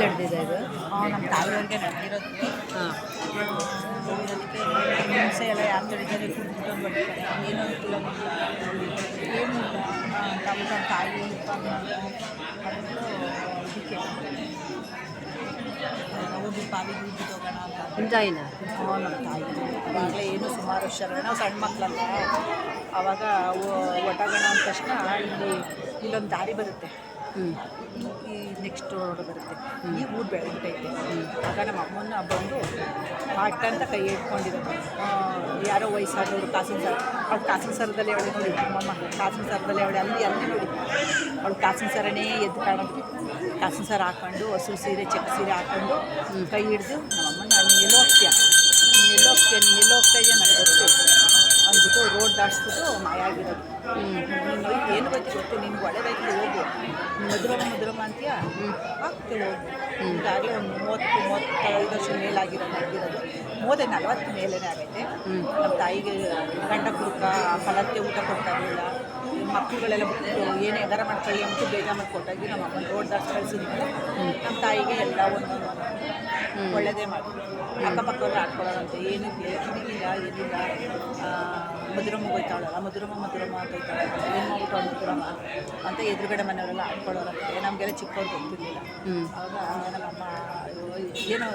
ನಡೆದಿದೆ ಇದು? ನಮ್ಮ ತಾಯಿಯವ್ರಿಗೆ ನಡೆದಿರೋದು. ಹಾಂ. ಅದಕ್ಕೆ ಹಿಂಸೆ ಎಲ್ಲ ಯಾರು ತೊಳಿತಾರೆ ಕುಡ್ಬಿಟ್ಟು ಬಡಿತಾರೆ, ಏನೂ ಅನುಕೂಲ ಏನೂ ಇಲ್ಲ. ನಮ್ಮ ತಾಯಿ ಅದಕ್ಕೆ ಹೋಗಿ ಪಾಲಿಗೆ ಹೋಗ್ಬಿಟ್ಟು ಹೋಗೋಣ ಅಂತ. ನಿಮ್ಮ ತಾಯಿನ? ನಮ್ಮ ತಾಯಿ ಆವಾಗಲೇ ಏನು ಸುಮಾರು ವರ್ಷಗಳು ನಾವು ಸಣ್ಣ ಮಕ್ಕಳಲ್ಲ, ಆವಾಗ ಒಟಗೋಣ ಅಂದ ತಕ್ಷಣ ಇಲ್ಲೊಂದು ದಾರಿ ಬರುತ್ತೆ, ಈ ನೆಕ್ಸ್ಟ್ ರೋಡ್ ಬರುತ್ತೆ, ಈ ಊರು ಬೆಳೆದ್ಬಿಟ್ಟೈತೆ. ಆಗ ನಮ್ಮ ಅಮ್ಮನ ಬಂದು ಪಾಠ ಅಂತ ಕೈ ಇಟ್ಕೊಂಡಿರೋದು. ಯಾರೋ ವಯಸ್ಸಾದವರು ಕಾಸಿನ ಸರ, ಅವಳು ಕಾಸಿನ ಸರದಲ್ಲಿ ಅವಳು ನೋಡಿ, ನಮ್ಮಮ್ಮ ಕಾಸಿನ ಸರದಲ್ಲಿ ಅವಳು ಅಲ್ಲಿ ನೋಡಿ, ಅವಳು ಕಾಸಿನ ಸರನೇ ಎದ್ದು ಕಾಣೋದು. ಕಾಸಿನ ಸರ ಹಾಕೊಂಡು ಹಸಿರು ಸೀರೆ ಚೆಕ್ ಸೀರೆ ಹಾಕೊಂಡು ಕೈ ಹಿಡಿದು ನಮ್ಮಮ್ಮನ ನೀನು ಎಲ್ಲೋ ಹೋಗ್ತೀಯ, ನೀನು ಹೋಗ್ತಾ ಇದೆಯಾ ನನಗೆ ಗೊತ್ತು ಅಂದ್ಬಿಟ್ಟು ರೋಡ್ ದಾಟಿಸ್ಬಿಟ್ಟು ಮಾಯ ಆಗಿರೋದು. ನೀನು ಏನು ಗೊತ್ತು ನಿನ್ಗೆ ಒಳ್ಳೆದಾಯ್ತು ಹೋಗು, ಮಧುರಮ್ಮ ಅಂತೀಯ ಆಗ್ತೇ ಹೋಗು. ಈಗಾಗಲೇ ಒಂದು 30-35 ವರ್ಷ ಮೇಲಾಗಿರೋದು, 30-40 ಮೇಲೇ ಆಗೈತೆ. ನಮ್ಮ ತಾಯಿಗೆ ಗಂಡ ಕುಡುಕ ಫಲತ್ತೆ ಊಟ ಕೊಡ್ತಾ ಇರಲಿಲ್ಲ, ಮಕ್ಕಳುಗಳೆಲ್ಲ ಬಿಟ್ಟು ಏನೇ ಎಗರ ಮಾಡ್ಕೊಳ್ಳಿ ಅಂದ್ಬಿಟ್ಟು ಬೇಜಾರು ಮಾಡಿಕೊಟ್ಟಾಗಿ ನಮ್ಮ ಅಮ್ಮನ ರೋಡ್ ದಾಟಿ ಕಳಿಸಿದ್ಮೇಲೆ ನಮ್ಮ ತಾಯಿಗೆ ಎಲ್ಲ ಒಂದೊಂದು ಒಳ್ಳೆಯದೇ ಮಾಡಿ ಅಕ್ಕಪಕ್ಕವ್ರು ಆಡ್ಕೊಳ್ಳೋರಂತೆ, ಏನು ಕಿವಿಗಿಲ್ಲ ಏನಿಲ್ಲ. ಮಧುರಮ್ಮ ಹೋಯ್ತಾಳಲ್ಲ, ಮಧುರಮ್ಮ ಅಂತ ಹೋಯ್ತಾಳೆ, ಏನು ಮಾಡ್ಬಿಟ್ಟು ಮಧುರಮ್ಮ ಅಂತ ಎದುರುಗಡೆ ಮನೆಯವರೆಲ್ಲ ಆಡ್ಕೊಳ್ಳೋರಂತೆ. ನಮಗೆಲ್ಲ ಚಿಕ್ಕವ್ರು ಗೊತ್ತಿರಲಿಲ್ಲ. ಆವಾಗ ನಮ್ಮಮ್ಮ ಏನೋ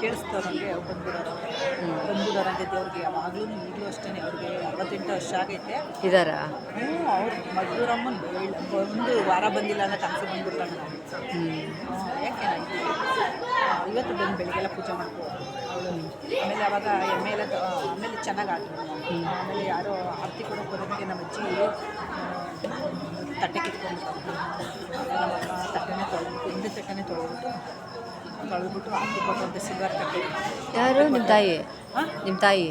ಕೇಳಿಸ್ತವ್ರಂಗೆ ಬಂದ್ಬಿಡೋರಂತೆ ದೇವ್ರಿಗೆ. ಯಾವಾಗಲೂ ಈಗಲೂ ಅಷ್ಟೇ, ಅವ್ರಿಗೆ 68 ವರ್ಷ ಆಗೈತೆ ಇದ್ದಾರಾ? ಅವ್ರು ಮಧುರಮ್ಮನ ಒಂದು ವಾರ ಬಂದಿಲ್ಲ ಅನ್ನೋ ಕನಸು ಬಂದ್ಬಿಡ್ತಾಳೆ. ಯಾಕೆ ಇವತ್ತು ಬಂದು ಬೆಳಿಗ್ಗೆಲ್ಲ ಪೂಜೆ ಮಾಡ್ಬೋದು ಅವಳು. ಆಮೇಲೆ ಅವಾಗ ಆಮೇಲೆ ಚೆನ್ನಾಗಿ ಆಡ್ತಾರೆ. ಆಮೇಲೆ ಯಾರೋ ಆರತಿ ಕೊಡೋಕೆ ಬರೋದಕ್ಕೆ ನಮ್ಮ ಅಜ್ಜಿ ತಟ್ಟೆ ಕಿತ್ಕೊಂಡ್ಬಿಟ್ಟು ನಮ್ಮಮ್ಮ ತಟ್ಟೆನೇ ತೊಳೆದ್ಬಿಟ್ಟು ಆರತಿ ಕೊಟ್ಟಂತೆ ಸಿಲ್ವರ್ ತಟ್ಟೆ. ಯಾರು? ನಿಮ್ಮ ತಾಯಿ? ನಿಮ್ಮ ತಾಯಿ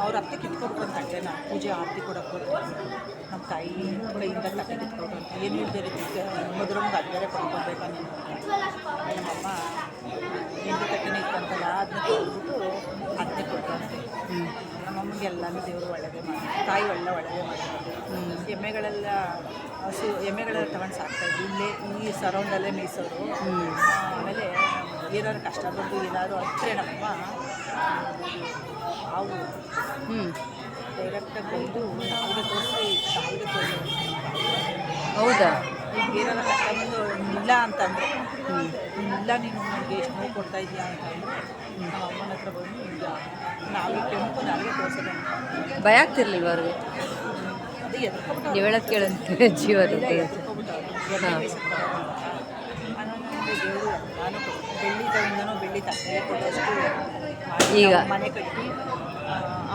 ಅವ್ರ ಅತ್ತೆ ಕಿತ್ಕೊಟ್ರು ತಟ್ಟೆನ ಪೂಜೆ ಆರತಿ ಕೊಡೋಕೆ ಕೊಟ್ಟು ನಮ್ಮ ತಾಯಿ ಕಡೆಯಿಂದ ತಟ್ಟೆ ಕಿತ್ಕೊಟ್ರು ಅಂತ. ಏನು ಇಲ್ಲದೆ ರೀತಿ ಮಧುರಮ್ಗೆ ಅದು ಬೇರೆ ಕೊಡ್ಕೊಡ್ಬೇಕಾ ನೀನು ಅಂತ ನಮ್ಮಮ್ಮ ಎಂಟು ತಟ್ಟೆನೇ ಇತ್ತಂತಲ್ಲ ಅದನ್ನ ತೊಳೆದ್ಬಿಟ್ಟು ಅದನ್ನೇ ಕೊಟ್ಟಂತೆ. ನಮ್ಮಮ್ಮಗೆ ಎಲ್ಲನೂ ದೇವರು ಒಳ್ಳೆಯದೇ ಮಾಡಿ, ತಾಯಿ ಒಳ್ಳೆಯದೇ ಮಾಡಿರೋದು. ಎಮ್ಮೆಗಳೆಲ್ಲ ತಗೊಂಡು ಸಾಕ್ತಾಯಿದ್ವಿ, ಇಲ್ಲೇ ಈ ಸರೌಂಡಲ್ಲೇ ಮೇಯಿಸೋರು. ಆಮೇಲೆ ಏನಾದ್ರು ಕಷ್ಟ ಬಂದು ಏನಾದ್ರು ಹತ್ತಿರ ನಮ್ಮಮ್ಮ ಹಾವು ಡೈರೆಕ್ಟಾಗಿ ಬಂದು ನಾಲ್ಗೆ ತೋರಿಸಿ ಹೌದಾ? ಈಗ ಏನಾರ ಕಷ್ಟ ಬಂದು ಇಲ್ಲ ಅಂತಂದರೆ ಇಲ್ಲ ನೀನು ನನಗೆ ಎಷ್ಟು ನೋವು ಕೊಡ್ತಾ ಇದೆಯಾ ಅಂತಂದು ನಮ್ಮ ಅಮ್ಮನ ಹತ್ರ ಬಂದು ಈಗ ನಾಲ್ಗೆ ಕೆಂಪು ನಾಲ್ಗೆ ತೋರಿಸೋದು. ಭಯ ಆಗ್ತಿರ್ಲಿಲ್ವ ಅವ್ರಿಗೆ? ಅದೇ ಎದ್ಕೊಬಿಟ್ಟು ನೀವು ಹೇಳೋದು ಕೇಳಂತೆ ಜೀವನ ಎದ್ಕೊಬಿಟ್ಟು ದೇವರು ನಾನು ಬೆಳ್ಳಿದಿಂದನೂ ಬೆಳ್ಳಿ ತಟ್ಟೆ ಕೊಡೋಷ್ಟು ಈಗ ಮನೆ ಕಟ್ಟಿ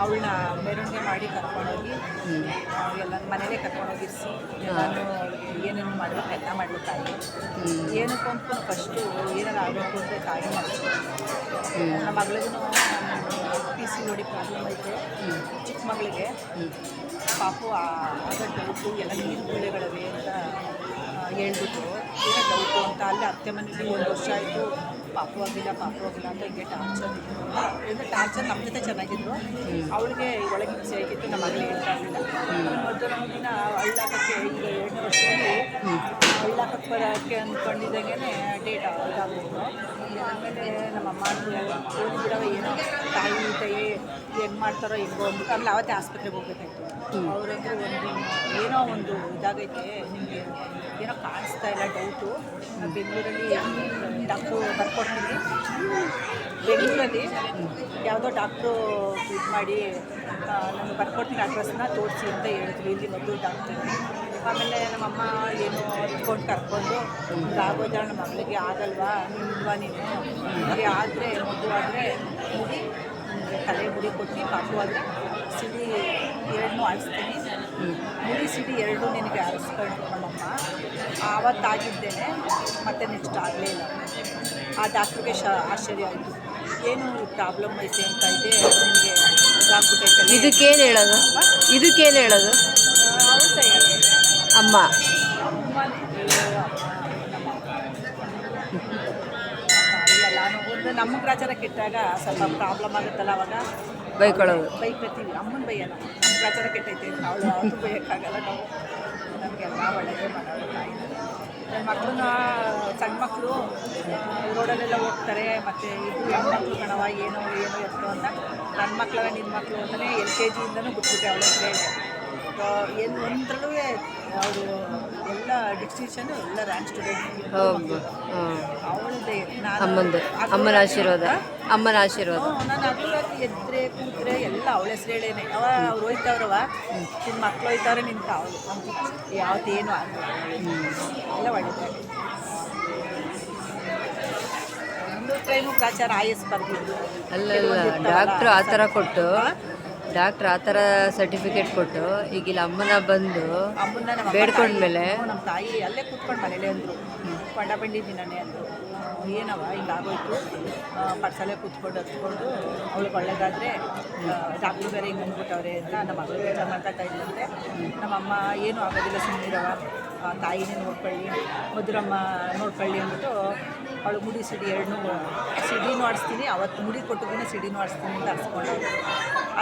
ಅವಳನ್ನ ಮೆರವಣಿಗೆ ಮಾಡಿ ಕರ್ಕೊಂಡೋಗಿ ಎಲ್ಲ ಮನೇಲೇ ಕರ್ಕೊಂಡೋಗಿರಿಸಿ ಎಲ್ಲನೂ ಏನೇನು ಮಾಡಬೇಕು ಎಲ್ಲ ಮಾಡಲು ತಾಯಿ. ಏನಕ್ಕೂ ಅಂತ ಫಸ್ಟು ಏನಾರು ಆಗಬೇಕು ಅಂದರೆ ತಾಯಿ ಮಾಡಿಸ್ಬೇಕು. ನಮ್ಮ ಮಗಳಿಗೂ PCOD ಪ್ರಾಬ್ಲಮ್ ಐತೆ, ಚಿಕ್ಕ ಮಗಳಿಗೆ ಪಾಪು ಆಗ ಡೌಟು ಎಲ್ಲ ನೀರು ಗುಳ್ಳೆಗಳಿವೆ ಅಂತ ಹೇಳ್ಬಿಟ್ಟು ಏನೋ ಡೌಟು ಅಂತ ಅಲ್ಲಿ ಅತ್ತೆ ಮನೇಲಿ 1 ವರ್ಷ ಆಯಿತು. ಪಾಪು ಆಗಿಲ್ಲ ಅಂತ ಹಿಂಗೆ ಟಾರ್ಚರ್ ನಮ್ಮ ಜೊತೆ ಚೆನ್ನಾಗಿದ್ರು. ಅವಳಿಗೆ ಒಳಗೆ ಹಿಂಸೆ ಆಗಿತ್ತು, ನಮ್ಮ ಮಗಳು ಹೇಳ್ತಾ ಇರಲಿಲ್ಲ. ಮಧ್ಯಾಹ್ನ ಹಳ್ಳಾಕಕ್ಕೆ ಈಗ 2 ವರ್ಷದಲ್ಲಿ ಹಳ್ಳಾಕಕ್ಕೆ ಬರೋಕ್ಕೆ ಅಂದ್ಕೊಂಡಿದ್ದಾಗೆ ಡೇಟ್ ಇದಾಗ್ಬಿಟ್ಟು ಆಮೇಲೆ ನಮ್ಮಮ್ಮ ಓದಿ ಬಿಡವ ಏನೋ ತಾಯಿ ಹೆಂಗೆ ಮಾಡ್ತಾರೋ ಹೆಂಗೋ ಅಂದ್ಬಿಟ್ಟು ಆಮೇಲೆ ಅವತ್ತೇ ಆಸ್ಪತ್ರೆಗೆ ಹೋಗ್ಬೇಕಾಯ್ತು. ಅವರಂದ್ರೆ ಏನೋ ಒಂದು ಇದಾಗೈತೆ, ನಿಮಗೆ ಏನೋ ಕಾಣಿಸ್ತಾ ಇಲ್ಲ ಡೌಟು. ಬೆಂಗಳೂರಲ್ಲಿ ಡಾಕ್ಟ್ರು ಬರ್ಕೊಡ್ತೀನಿ, ಬೆಂಗಳೂರಲ್ಲಿ ಯಾವುದೋ ಡಾಕ್ಟ್ರು ಇದು ಮಾಡಿ ನಮಗೆ ಬರ್ಕೊಡ್ತೀನಿ ಅಡ್ರೆಸ್ನ ತೋರಿಸಿ ಅಂತ ಹೇಳಿದ್ರು, ಇಲ್ಲಿ ಮೊದಲು ಡಾಕ್ಟ್ರು. ಆಮೇಲೆ ನಮ್ಮಮ್ಮ ಏನು ಇಟ್ಕೊಂಡು ಕರ್ಕೊಂಡು ಆಗೋದ ನಮ್ಮ ಮಗಳಿಗೆ ಆಗಲ್ವಾ ನಿಲ್ವಾ ನೀನು ನಿಮಗೆ ಆದರೆ ಮಗು ಆದರೆ ಮುಡಿ ತಲೆ ಮುಡಿ ಕೊಟ್ಟು ಪಾಪು ಆದರೆ ಸಿಡಿ 2 ಆಡಿಸ್ತೀನಿ, ಮುಡಿ ಸಿಡಿ 2 ನಿನಗೆ ಆರಿಸ್ಕೊಂಡು ನಮ್ಮಮ್ಮ. ಆವತ್ತಾಗಿದ್ದೇನೆ, ಮತ್ತು ನೆಕ್ಸ್ಟ್ ಆಗಲೇ ಇಲ್ಲ. ಆ ಡಾಕ್ಟ್ರಿಗೆ ಆಶ್ಚರ್ಯ ಆಯಿತು, ಏನು ಪ್ರಾಬ್ಲಮ್ ಐತೆ ಅಂತ ಇದೆ ನಿಮಗೆ ಇದಾಗ್ಬಿಟ್ಟೈತೆ. ಇದಕ್ಕೇನು ಹೇಳೋದು? ಅವ್ರ ತಯಾರಿ ಅಮ್ಮ ಒಂದು ನಮ್ಮ ಗ್ರಾಚಾರ ಕೆಟ್ಟಾಗ ಸ್ವಲ್ಪ ಪ್ರಾಬ್ಲಮ್ ಆಗುತ್ತಲ್ಲ, ಅವಾಗ ಬೈಕತ್ತೀವಿ. ಅಮ್ಮನ ಬೈಯಲ್ಲ, ನಮ್ಮ ಗ್ರಾಚಾರ ಕೆಟ್ಟೈತೆ ಅವಳು ಯಾವುದು ಬೈಯೋಕ್ಕಾಗಲ್ಲ. ನಾವು ನಮಗೆಲ್ಲ ಒಳ್ಳೆಯದೇ ಮಾಡೋದು ತಾಯಿ. ಮಕ್ಕಳನ್ನ ಸಣ್ಣ ಮಕ್ಕಳು ರೋಡಲ್ಲೆಲ್ಲ ಹೋಗ್ತಾರೆ, ಮತ್ತು ಇದು ಹೆಣ್ಮಕ್ಳು ಕಣವ ಏನೋ ಎತ್ತು ಅಂತ, ನನ್ನ ಮಕ್ಕಳವ ನಿನ್ನ ಮಕ್ಕಳು ಅಂತಲೇ LKG ಇಂದನೂ ಬಿಟ್ಬಿಟ್ಟೆ ಅವಳ ಹೇಳಿ. ಏನು ಒಂದ್ರಲ್ಲೂ ಅವರು ಎಲ್ಲ ಡಿಸ್ಟಿಂಕ್ಷನು ಎಲ್ಲ ರ್ಯಾಂಕ್ ಸ್ಟೂಡೆಂಟ್ ಅವಳದೇ. ಅಮ್ಮನ ಆಶೀರ್ವಾದ. ನಾನು ಅದು ಎದ್ರೆ ಕೂತ್ರೆ ಎಲ್ಲ ಅವಳ ಹೆಸ್ರು ಹೇಳೇನೆ. ಅವ್ರು ಹೋಯ್ತವ್ರವ ನಿನ್ನ ಮಕ್ಳು ಹೋಯ್ತವ್ರೆ ನಿಂತ ಅವಳು ಅಂತ ಯಾವತ್ತೇನು ಎಲ್ಲ ಒಳ್ಳೆಯದೇ. ಒಂದು ಟೈಮು ಪ್ರಾಚಾರ IS ಬರ್ದಿದ್ದು ಅಲ್ಲ ಡಾಕ್ಟ್ರು ಆ ಥರ ಸರ್ಟಿಫಿಕೇಟ್ ಕೊಟ್ಟು ಈಗಿಲ್ಲ ಅಮ್ಮನ ಬಂದು ಅಮ್ಮನ್ನ ಬೇಡ್ಕೊಂಡ್ಮೇಲೆ ನಮ್ಮ ತಾಯಿ ಅಲ್ಲೇ ಕೂತ್ಕೊಂಡು ಮನೇಲೆ ಅಂದರು, ಕೊಂಡ ಬಂಡಿ ದಿನನೇ ಅಂದರು. ಏನವ ಹಿಂಗಾಗೋಯ್ತು, ಪಡ್ಸಲ್ಲೇ ಕೂತ್ಕೊಂಡು ಹತ್ಕೊಂಡು ಅವಳಿಗೆ ಒಳ್ಳೇದಾದರೆ ಡಾಕ್ಟ್ರು ಬೇರೆ ಹಿಂಗೆ ಅಂದ್ಬಿಟ್ಟವ್ರೆ ಅಂತ ನಮ್ಮ ಮಗಳು ಬೇಜಾರು ಮಾತಾಡ್ತಾ ಇದ್ದಂತೆ. ನಮ್ಮಮ್ಮ ಏನೂ ಆಗೋದಿಲ್ಲ ಸುಮ್ಮನಿರವ, ತಾಯಿನೇ ನೋಡ್ಕೊಳ್ಳಿ, ಮಧುರಮ್ಮ ನೋಡ್ಕೊಳ್ಳಿ ಅಂದ್ಬಿಟ್ಟು ಅವಳು ಮುಡಿ ಸಿಡಿನೂ ಆಡಿಸ್ತೀನಿ, ಅವತ್ತು ಮುಡಿ ಕೊಟ್ಟಿದ್ದೀನಿ ಸಿಡಿನೂ ಆಡಿಸ್ತೀನಿ ಅಂತ ಅರ್ಸ್ಕೊಂಡವ್ರು.